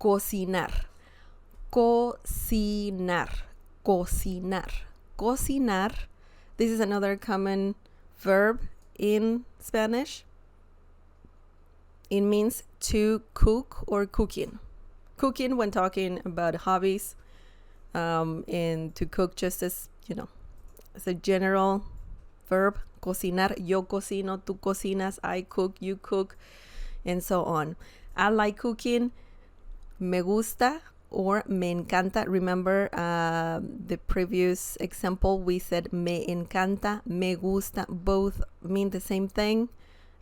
cocinar, cocinar, cocinar, cocinar. This is another common verb in Spanish. It means to cook or cooking. Cooking when talking about hobbies, and to cook just as, as a general verb. Cocinar, yo cocino, tú cocinas, I cook, you cook, and so on. I like cooking, me gusta or me encanta. Remember the previous example, we said me encanta, me gusta, both mean the same thing.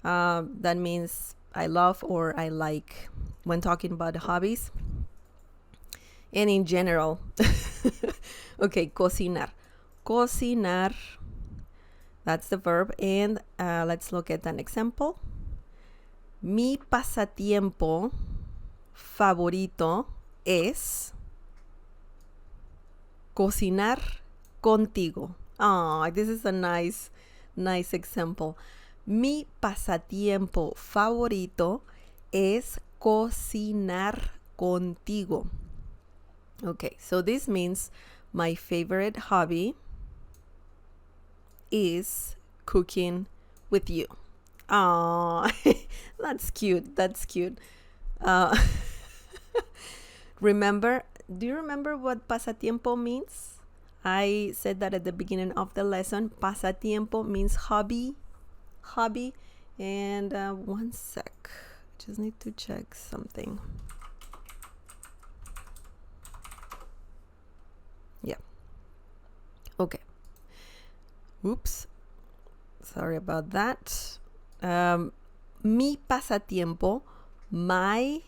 That means I love or I like when talking about hobbies. And in general, okay, cocinar. Cocinar, that's the verb. And let's look at an example. Mi pasatiempo favorito es cocinar contigo. Oh, this is a nice example. Mi pasatiempo favorito es cocinar contigo. Okay, so this means my favorite hobby is cooking with you. Oh, that's cute. That's cute. Do you remember what pasatiempo means? I said that at the beginning of the lesson. Pasatiempo means hobby. And one sec. Just need to check something. Yeah. Okay. Oops. Sorry about that. Mi pasatiempo, my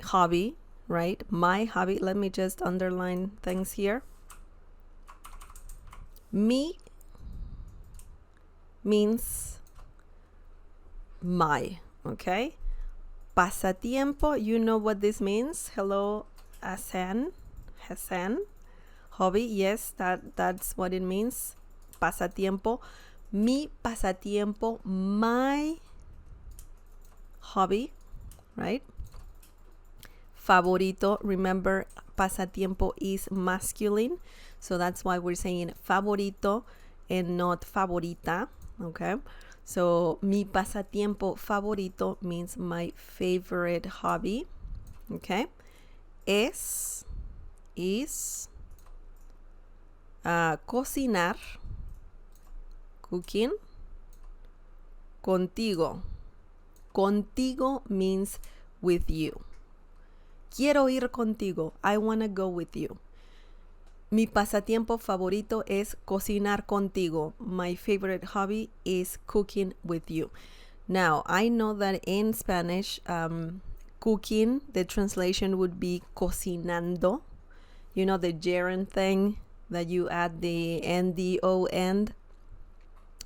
hobby, right? My hobby. Let me just underline things here. Mi means my, okay? Pasatiempo, you know what this means. Hello, Hassan. Hobby, yes, that's what it means. Pasatiempo. Mi pasatiempo, my hobby, right? Favorito, remember pasatiempo is masculine, so that's why we're saying favorito and not favorita, okay? So mi pasatiempo favorito means my favorite hobby, okay? Is cocinar, cooking, contigo. Contigo means with you. Quiero ir contigo. I want to go with you. Mi pasatiempo favorito es cocinar contigo. My favorite hobby is cooking with you. Now, I know that in Spanish, cooking, the translation would be cocinando. You know, the gerund thing that you add the NDO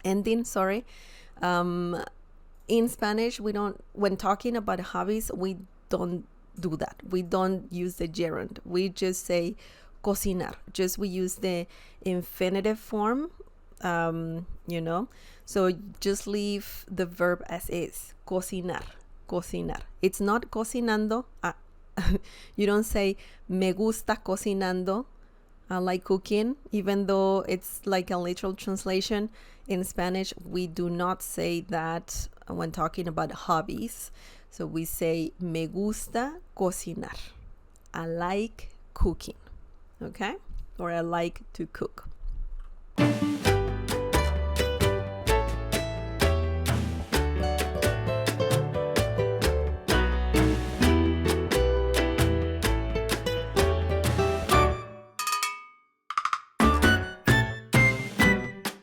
ending, sorry. In Spanish, when talking about hobbies, we don't do that. We don't use the gerund. We just say cocinar. We use the infinitive form, So just leave the verb as is. Cocinar. It's not cocinando. You don't say me gusta cocinando. I like cooking, even though it's like a literal translation. In Spanish, we do not say that when talking about hobbies. So we say me gusta cocinar. I like cooking, okay? Or I like to cook.